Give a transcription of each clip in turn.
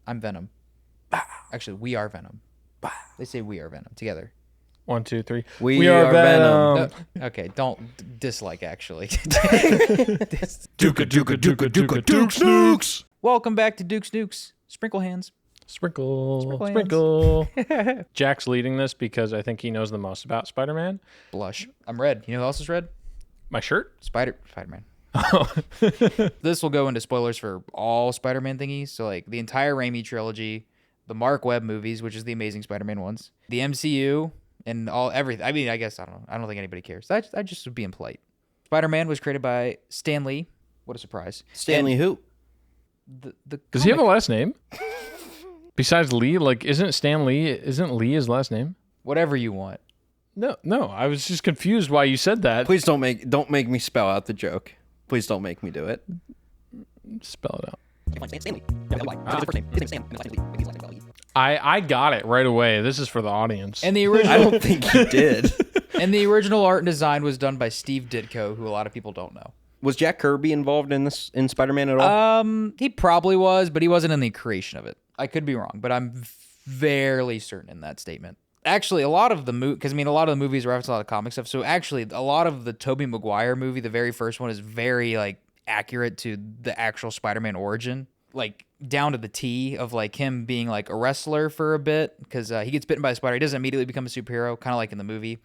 I'm Venom. Actually, we are Venom. They say we are Venom together. 1, 2, 3. We are Venom. Okay, don't dislike, actually. Dukes Nukes. Welcome back to Dukes Nukes. Sprinkle hands. Sprinkle. Jack's leading this because I think he knows the most about Spider-Man. Blush. I'm red. You know who else is red? My shirt? Spider-Man. This will go into spoilers for all Spider-Man thingies. So, like, the entire Raimi trilogy, the Mark Webb movies, which is the Amazing Spider-Man ones, the MCU, and everything. I mean, I guess, I don't know. I don't think anybody cares. I just was being polite. Spider-Man was created by Stan Lee. What a surprise. Stanley who? Does he have a last name? Besides Lee, like, isn't Lee his last name? Whatever you want. No, I was just confused why you said that. Please don't make me spell out the joke. Please don't make me do it. Spell it out. I got it right away. This is for the audience. And the original, I don't think you did. And the original art and design was done by Steve Ditko, who a lot of people don't know. Was Jack Kirby involved in Spider-Man at all? He probably was, but he wasn't in the creation of it. I could be wrong, but I'm fairly certain in that statement. Actually, a lot of the because a lot of the movies reference a lot of comic stuff. So actually, a lot of the Tobey Maguire movie, the very first one, is very like accurate to the actual Spider-Man origin, like down to the T of like him being like a wrestler for a bit because he gets bitten by a spider. He doesn't immediately become a superhero, kind of like in the movie.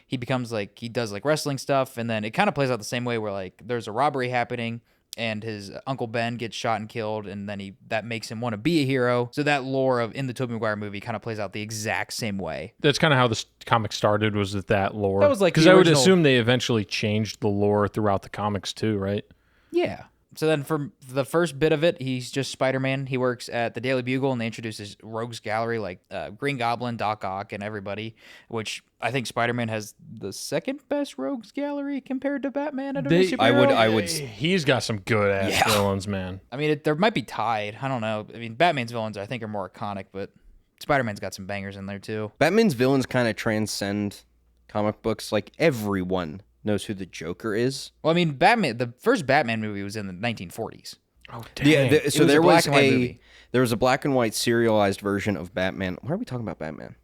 He becomes like he does like wrestling stuff, and then it kind of plays out the same way where like there's a robbery happening. And his Uncle Ben gets shot and killed, and then that makes him want to be a hero. So that lore in the Tobey Maguire movie kind of plays out the exact same way. That's kind of how the comic started, was that lore. That was like because I would assume they eventually changed the lore throughout the comics too, right? Yeah. So then for the first bit of it, he's just Spider-Man. He works at the Daily Bugle, and they introduce his rogues gallery like Green Goblin, Doc Ock, and everybody, which I think Spider-Man has the second best rogues gallery compared to Batman. I would. He's got some good ass villains, man. I mean, there might be tied. I don't know. I mean, Batman's villains I think are more iconic, but Spider-Man's got some bangers in there too. Batman's villains kind of transcend comic books. Like everyone knows who the Joker is. Well, I mean, the first Batman movie was in the 1940s. Oh, dang. Yeah, so there was movie. There was a black and white serialized version of Batman. Why are we talking about Batman?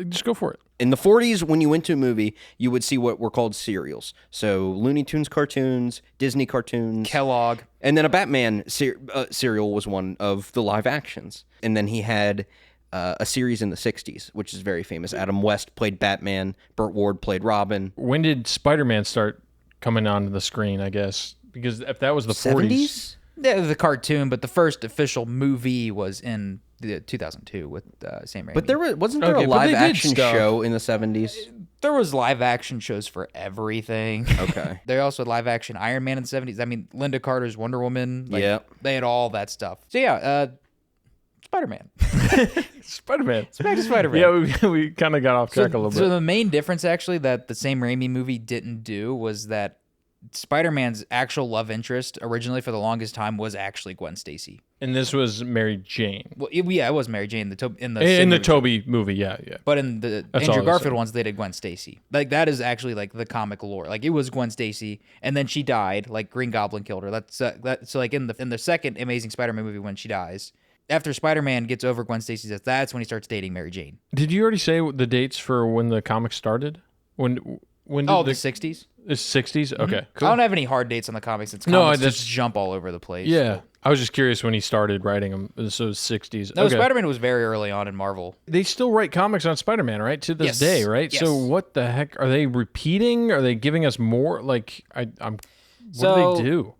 Just go for it. In the 40s, when you went to a movie, you would see what were called serials. So Looney Tunes cartoons, Disney cartoons. Kellogg. And then a Batman serial was one of the live actions. And then he had a series in the 60s, which is very famous. Adam West played Batman. Burt Ward played Robin. When did Spider-Man start coming onto the screen, I guess? Because if that was the 40s... Yeah, the cartoon, but the first official movie was in 2002 with Sam Raimi. But wasn't there a live action show in the 70s? There was live action shows for everything. Okay. They also had live action Iron Man in the 70s. I mean, Linda Carter's Wonder Woman. Yeah. They had all that stuff. So yeah, Spider-Man. Spider-Man. It's back to Spider-Man. Yeah, we kind of got off track a little bit. So the main difference actually that the Sam Raimi movie didn't do was that Spider-Man's actual love interest originally for the longest time was actually Gwen Stacy. And this was Mary Jane. Well, it was Mary Jane in the Tobey movie, yeah. But in the Andrew Garfield ones, they did Gwen Stacy. Like that is actually like the comic lore. Like it was Gwen Stacy, and then she died. Like Green Goblin killed her. That's so like in the second Amazing Spider-Man movie when she dies. After Spider-Man gets over Gwen Stacy's death, that's when he starts dating Mary Jane. Did you already say the dates for when the comic started? When did the 60s? It's 60s? Okay, cool. I don't have any hard dates on the comics. It's comics just jump all over the place. Yeah. I was just curious when he started writing them. So 60s. No, okay. Spider-Man was very early on in Marvel. They still write comics on Spider-Man, right? To this day, right? Yes. So what the heck? Are they repeating? Are they giving us more? Like, what do they do?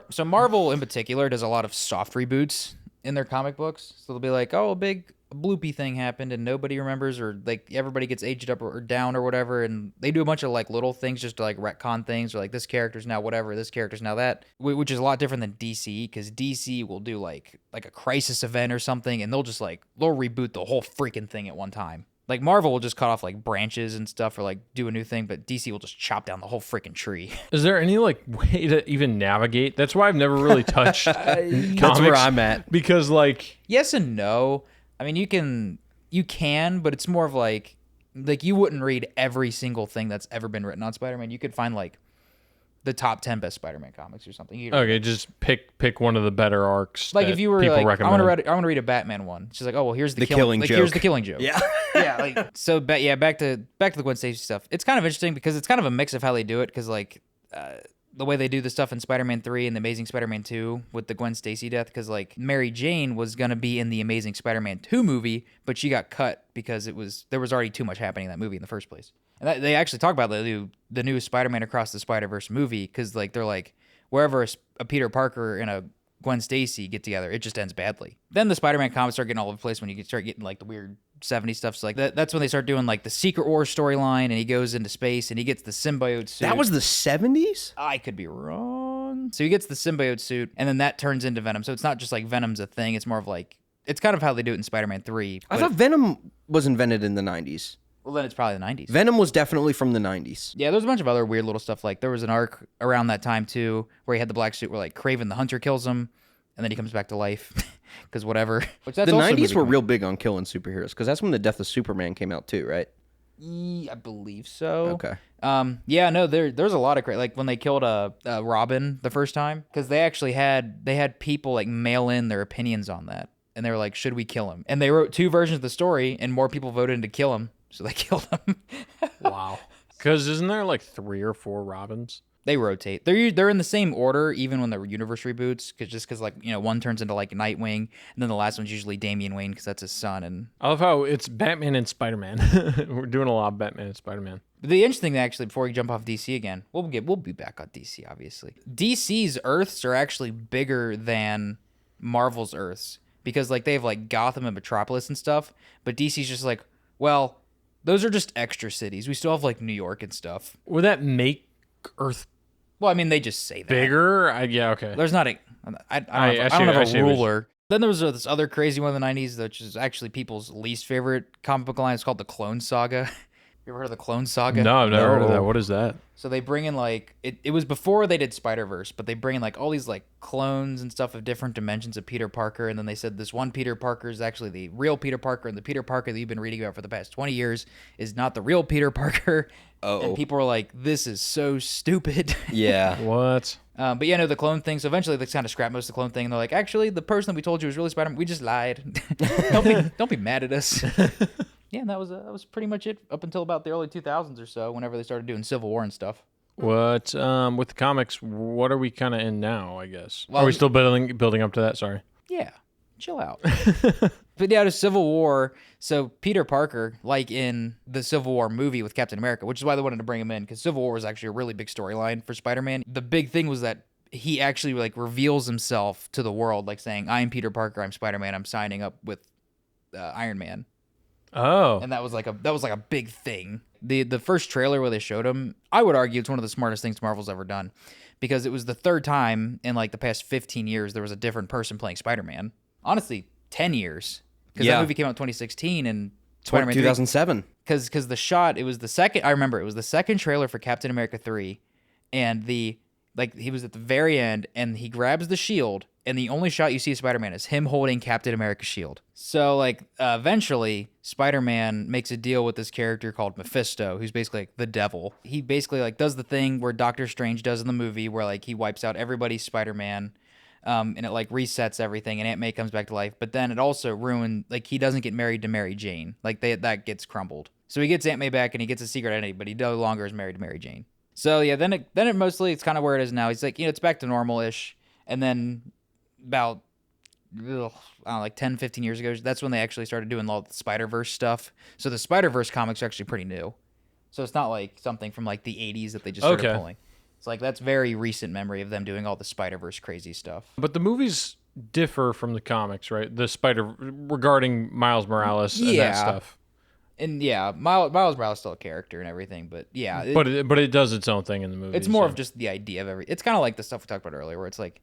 So Marvel in particular does a lot of soft reboots in their comic books. So they'll be like, oh, a big bloopy thing happened and nobody remembers, or like everybody gets aged up or down or whatever, and they do a bunch of like little things just to like retcon things, or like this character's now whatever, this character's now that, which is a lot different than DC, because DC will do like a crisis event or something, and they'll reboot the whole freaking thing at one time. Like Marvel will just cut off like branches and stuff, or like do a new thing, but DC will just chop down the whole freaking tree. Is there any like way to even navigate? That's why I've never really touched comics. That's where I'm at. Because like yes and no. I mean, you can, but it's more of like you wouldn't read every single thing that's ever been written on Spider-Man. You could find like the top 10 best Spider-Man comics or something. Okay, just pick one of the better arcs. Like that if you were people like, recommend. I want to read a Batman one. She's like, oh well, here's the killing like, joke. Here's the killing joke. Yeah. Yeah. Like so. Back to the Gwen Stacy stuff. It's kind of interesting because it's kind of a mix of how they do it. Because like the way they do the stuff in Spider-Man 3 and the Amazing Spider-Man 2 with the Gwen Stacy death. Because like Mary Jane was gonna be in the Amazing Spider-Man 2 movie, but she got cut because there was already too much happening in that movie in the first place. And they actually talk about the new Spider-Man Across the Spider-Verse movie because like they're like wherever a Peter Parker and a Gwen Stacy get together, it just ends badly. Then the Spider-Man comics start getting all over the place when you start getting like the weird 70s stuff. So like that's when they start doing like the Secret Wars storyline, and he goes into space and he gets the symbiote suit. That was the 70s? I could be wrong. So he gets the symbiote suit, and then that turns into Venom. So it's not just like Venom's a thing. It's more of like it's kind of how they do it in Spider-Man 3. I thought Venom was invented in the 90s. Well, then it's probably the 90s. Venom was definitely from the 90s. Yeah, there's a bunch of other weird little stuff. Like there was an arc around that time too, where he had the black suit, where like Kraven the Hunter kills him, and then he comes back to life because whatever. Which that's The also a 90s movie were comic. real big on killing superheroes because that's when the Death of Superman came out too, right? I believe so. Okay. Yeah, no, there's a lot of like when they killed Robin the first time, because they actually had people like mail in their opinions on that, and they were like, should we kill him? And they wrote 2 versions of the story, and more people voted to kill him, so they killed him. Wow. Because isn't there like 3 or 4 Robins? They rotate. They're in the same order even when the universe reboots, because like one turns into like Nightwing, and then the last one's usually Damian Wayne because that's his son. And I love how it's Batman and Spider-Man. We're doing a lot of Batman and Spider-Man. the interesting thing, actually, before we jump off DC again, we'll be back on DC obviously. DC's Earths are actually bigger than Marvel's Earths because like they have like Gotham and Metropolis and stuff, but DC's just like, well, those are just extra cities. We still have like New York and stuff. Would that make Earth Well, I mean, they just say that. bigger? Yeah, okay. There's not a. I don't have I a see what you- ruler. Then there was this other crazy one in the 90s, which is actually people's least favorite comic book line. It's called the Clone Saga. You ever heard of the Clone Saga? No, I've never heard of No. that. What is that? So they bring in like it was before they did Spider-Verse, but they bring in like all these like clones and stuff of different dimensions of Peter Parker, and then they said this one Peter Parker is actually the real Peter Parker, and the Peter Parker that you've been reading about for the past 20 years is not the real Peter Parker. And people were like, this is so stupid. Yeah. What? But yeah, no, the clone thing. So eventually they kind of scrap most of the clone thing, and they're like, actually, the person that we told you was really Spider-Man. We just lied. don't be mad at us. Yeah, and that was pretty much it up until about the early 2000s or so, whenever they started doing Civil War and stuff. What with the comics, what are we kind of in now, I guess? Well, are we still building up to that? Sorry. Yeah, chill out. But yeah, to Civil War. So Peter Parker, like in the Civil War movie with Captain America, which is why they wanted to bring him in, because Civil War was actually a really big storyline for Spider-Man. The big thing was that he actually like reveals himself to the world, like saying, "I'm Peter Parker. I'm Spider-Man. I'm signing up with Iron Man." Oh. And that was like a big thing. The first trailer where they showed him, I would argue it's one of the smartest things Marvel's ever done, because it was the third time in like the past 15 years there was a different person playing Spider-Man. Honestly, 10 years, because that movie came out in 2016 and Spider-Man 2007. because the shot, it was the second, I remember it was the second trailer for Captain America 3, and he was at the very end and he grabs the shield, and the only shot you see of Spider-Man is him holding Captain America's shield. So like eventually Spider-Man makes a deal with this character called Mephisto, who's basically like the devil. He basically like does the thing where Doctor Strange does in the movie, where like he wipes out everybody's Spider-Man. And it like resets everything, and Aunt May comes back to life. But then it also ruined, like, he doesn't get married to Mary Jane. Like that gets crumbled. So he gets Aunt May back and he gets a secret identity, but he no longer is married to Mary Jane. So yeah, then it mostly, it's kind of where it is now. He's like, it's back to normal-ish. And then about I don't know, like 10, 15 years ago, that's when they actually started doing all the Spider-Verse stuff. So the Spider-Verse comics are actually pretty new. So it's not like something from like the 80s that they just started pulling. It's like that's very recent memory of them doing all the Spider-Verse crazy stuff. But the movies differ from the comics, right? Regarding Miles Morales and that stuff. And yeah, Miles Morales is still a character and everything, but yeah. But it does its own thing in the movie. It's more of just the idea of it's kind of like the stuff we talked about earlier, where it's like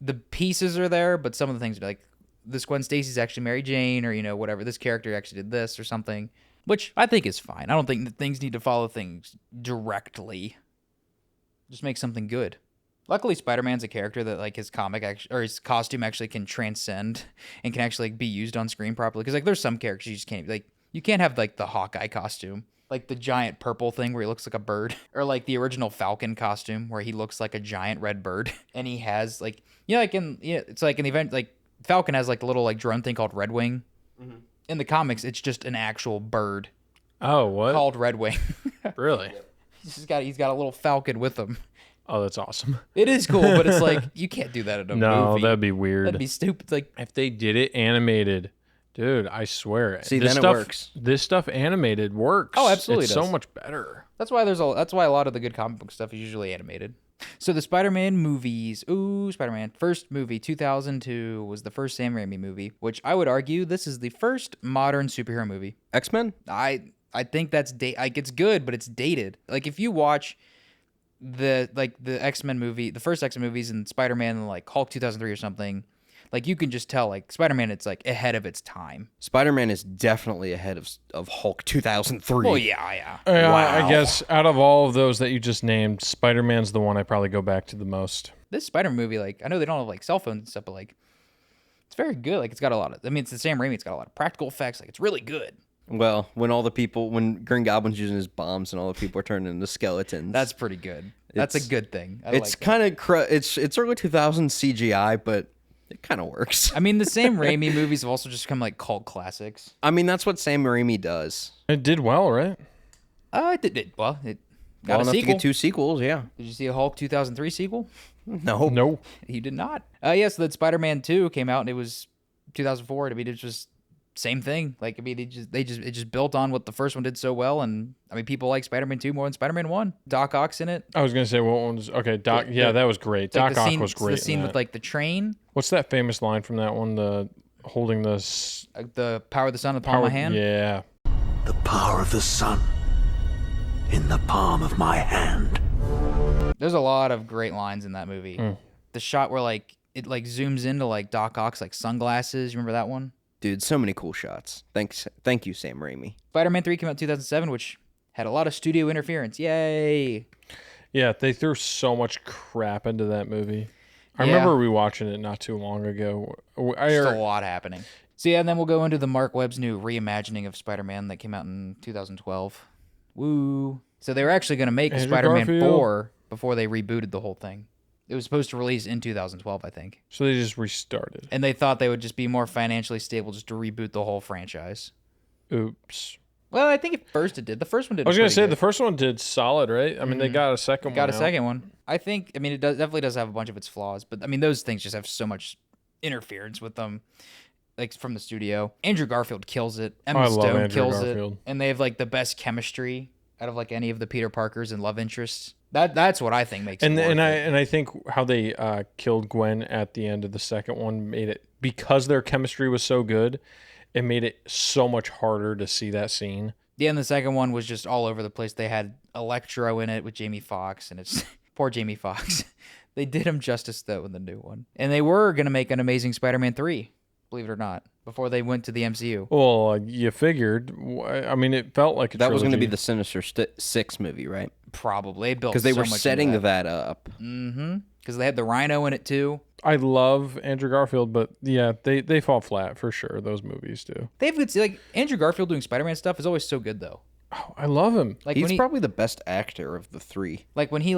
the pieces are there, but some of the things are like, this Gwen Stacy's actually Mary Jane, or whatever, this character actually did this or something, which I think is fine. I don't think that things need to follow things directly. Just make something good. Luckily, Spider-Man's a character that like his his costume actually can transcend and can actually like, be used on screen properly. Because like there's some characters you just can't, like, you can't have like the Hawkeye costume. Like the giant purple thing where he looks like a bird, or like the original Falcon costume where he looks like a giant red bird, and he has like it's like in the event like Falcon has like a little like drone thing called Red Wing. Mm-hmm. In the comics, it's just an actual bird. Oh, what? Called Red Wing. Really? He's got a little falcon with him. Oh, that's awesome. It is cool, but it's like you can't do that in a movie. No, that'd be weird. That'd be stupid. Like if they did it animated. Dude, I swear. See, then it works. This stuff animated works. Oh, absolutely. It's so much better. That's why that's why a lot of the good comic book stuff is usually animated. So the Spider-Man movies. Ooh, Spider-Man. First movie, 2002, was the first Sam Raimi movie, which I would argue this is the first modern superhero movie. X-Men? I think that's like it's good, but it's dated. Like if you watch the X-Men movie, the first X-Men movies and Spider-Man and like Hulk 2003 or something, like you can just tell like Spider-Man, it's like ahead of its time. Spider-Man is definitely ahead of Hulk 2003. Oh yeah. Wow. I guess out of all of those that you just named, Spider-Man's the one I probably go back to the most. This Spider-Man movie, like I know they don't have like cell phones and stuff, but like it's very good. Like it's got a lot of, I mean, it's the Sam Raimi. It's got a lot of practical effects. Like it's really good. Well, when Green Goblin's using his bombs and all the people are turning into skeletons. That's pretty good. That's a good thing. It's kind of it's early 2000s CGI, but it kind of works. I mean, the Sam Raimi movies have also just become like cult classics. I mean, that's what Sam Raimi does. It did well, right? It did well. It got Well a enough to sequel. get 2 sequels, yeah. Did you see a Hulk 2003 sequel? No. You did not. So that Spider-Man 2 came out and it was 2004. I mean, it's just same thing. Like, I mean, it just built on what the first one did so well. And I mean, people like Spider-Man 2 more than Spider-Man 1. Doc Ock's in it. I was going to say, what one was, okay, Doc, yeah, that was great. Like Doc Ock was great. The scene with like the train. What's that famous line from that one? The holding the power of the sun in the palm of my hand. Yeah. The power of the sun in the palm of my hand. There's a lot of great lines in that movie. The shot where like it like zooms into like Doc Ock's like sunglasses. You remember that one? Dude, so many cool shots. Thank you, Sam Raimi. Spider-Man 3 came out in 2007, which had a lot of studio interference. Yay! Yeah, they threw so much crap into that movie. I remember rewatching it not too long ago. There's a lot happening. So yeah, and then we'll go into the Mark Webb's new reimagining of Spider-Man that came out in 2012. Woo! So they were actually going to make Spider-Man 4 before they rebooted the whole thing. It was supposed to release in 2012, I think. So they just restarted. And they thought they would just be more financially stable just to reboot the whole franchise. Oops. Well, I think at first it did. The first one did. I was going to say, the first one did solid, right? I mean, they got a second one. Got a second one. I think, I mean, it definitely does have a bunch of its flaws, but I mean, those things just have so much interference with them, like from the studio. Andrew Garfield kills it. Emma Stone kills it. And they have like the best chemistry out of like any of the Peter Parkers and love interests. That's what I think makes it. And I think how they killed Gwen at the end of the second one made it, because their chemistry was so good, it made it so much harder to see that scene. Yeah, and the second one was just all over the place. They had Electro in it with Jamie Foxx, and it's poor Jamie Foxx. They did him justice though in the new one, and they were gonna make an Amazing Spider-Man 3, believe it or not, before they went to the MCU. Well, you figured. I mean, it felt like a that trilogy. was going to be the Sinister Six movie, right? Probably because they were setting that up. Mm-hmm. Because they had the Rhino in it too. I love Andrew Garfield, but yeah, they fall flat for sure. Those movies do. They have good, like Andrew Garfield doing Spider-Man stuff is always so good though. Oh, I love him. Like he's probably the best actor of the three. Like when he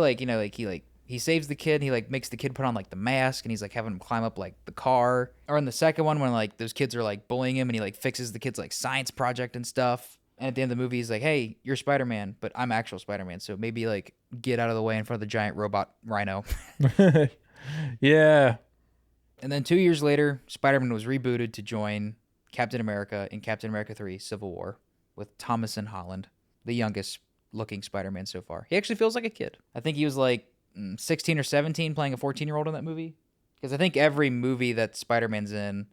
he saves the kid, and he like makes the kid put on like the mask, and he's like having him climb up like the car. Or in the second one when like those kids are like bullying him, and he like fixes the kid's like science project and stuff. And at the end of the movie, he's like, "Hey, you're Spider-Man, but I'm actual Spider-Man, so maybe like get out of the way in front of the giant robot Rhino." Yeah. And then 2 years later, Spider-Man was rebooted to join Captain America in Captain America 3: Civil War with Thomason Holland, the youngest looking Spider-Man so far. He actually feels like a kid. I think he was like 16 or 17 playing a 14-year-old in that movie. Because I think every movie that Spider-Man's in,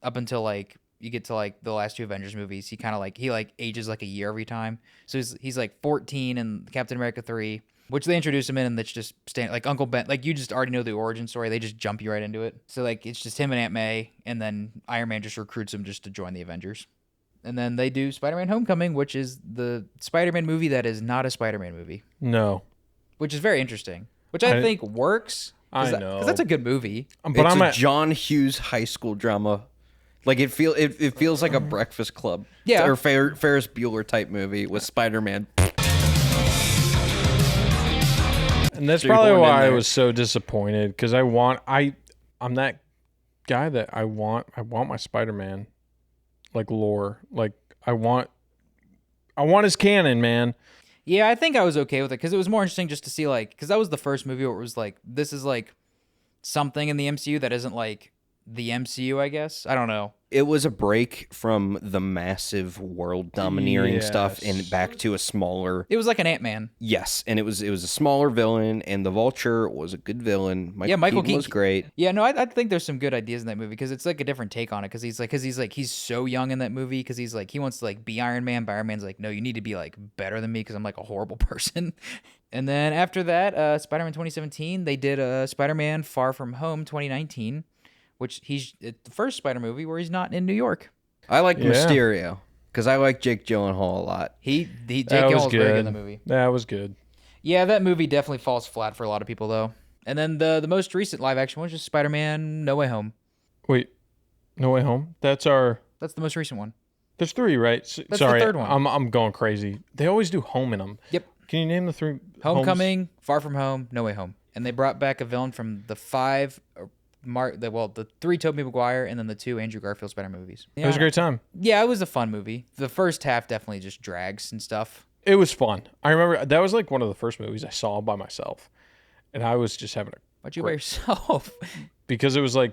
up until like you get to like the last two Avengers movies, he kind of like ages like a year every time. So he's like 14 in Captain America 3, which they introduce him in, and that's just like Uncle Ben. Like you just already know the origin story. They just jump you right into it. So like it's just him and Aunt May, and then Iron Man just recruits him just to join the Avengers. And then they do Spider-Man Homecoming, which is the Spider-Man movie that is not a Spider-Man movie. No. Which is very interesting. Which I think works. I know. Because that's a good movie. But it's a John Hughes high school drama Like it feels like a Breakfast Club, Yeah. or Ferris Bueller type movie with Spider-Man. And that's So you're probably going in why I there. was so disappointed because I'm that guy that I want my Spider-Man like lore. Like I want his canon, man. Yeah, I think I was okay with it because it was more interesting just to see like because that was the first movie where it was like this is like something in the MCU that isn't like the MCU. I guess I don't know. It was a break from the massive world domineering stuff and Yes. back to a smaller. It was like an Ant-Man. Yes, and it was a smaller villain, and the Vulture was a good villain. Michael Keaton was Keaton- great. Yeah, no, I think there's some good ideas in that movie because it's like a different take on it because he's so young in that movie because he wants to like be Iron Man, but Iron Man's like, no, you need to be like better than me because I'm like a horrible person. And then after that, Spider-Man 2017, they did Spider-Man Far From Home 2019, which it's the first Spider movie where he's not in New York. I like Yeah. Mysterio because I like Jake Gyllenhaal a lot. Jake That was Gyllenhaal's very good in good. the movie. That was good. Yeah, that movie definitely falls flat for a lot of people though. And then the most recent live action one was just Spider-Man No Way Home. Wait, No Way Home. That's the most recent one. There's 3, right? the Sorry, third one. I'm going crazy. They always do home in them. Yep. Can you name the 3? Homecoming, Far From Home, No Way Home. And they brought back a villain from the 3 Tobey Maguire and then the 2 Andrew Garfield Spider-Man movies. It was a great time. Yeah, it was a fun movie. The first half definitely just drags and stuff. It was fun. I remember that was like one of the first movies I saw by myself, and I was just having Why'd you by yourself? because it was like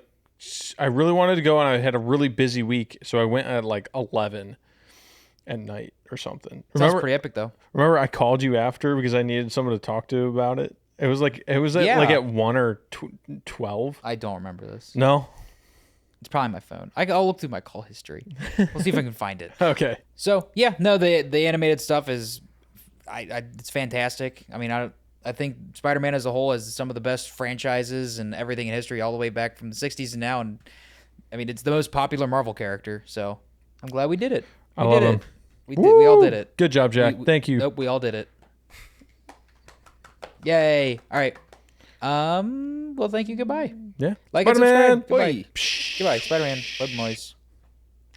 I really wanted to go, and I had a really busy week, so I went at like 11 at night or something. Sounds pretty epic though. Remember, I called you after because I needed someone to talk to about it. It was like Yeah. like at 1 or 12. I don't remember this. No. It's probably my phone. I'll look through my call history. We'll see if I can find it. Okay. So yeah, no, the animated stuff is, it's fantastic. I mean, I think Spider-Man as a whole has some of the best franchises and everything in history, all the way back from the '60s and now. And I mean, it's the most popular Marvel character. So I'm glad we did it. I We love did him. it. We all did it. Good job, Jack. We- Thank you. Nope, we all did it. Yay! All right. Well, thank you. Goodbye. Yeah. Like and Spider-Man. subscribe. Goodbye. Boy. Goodbye. Spider-Man. Love noise.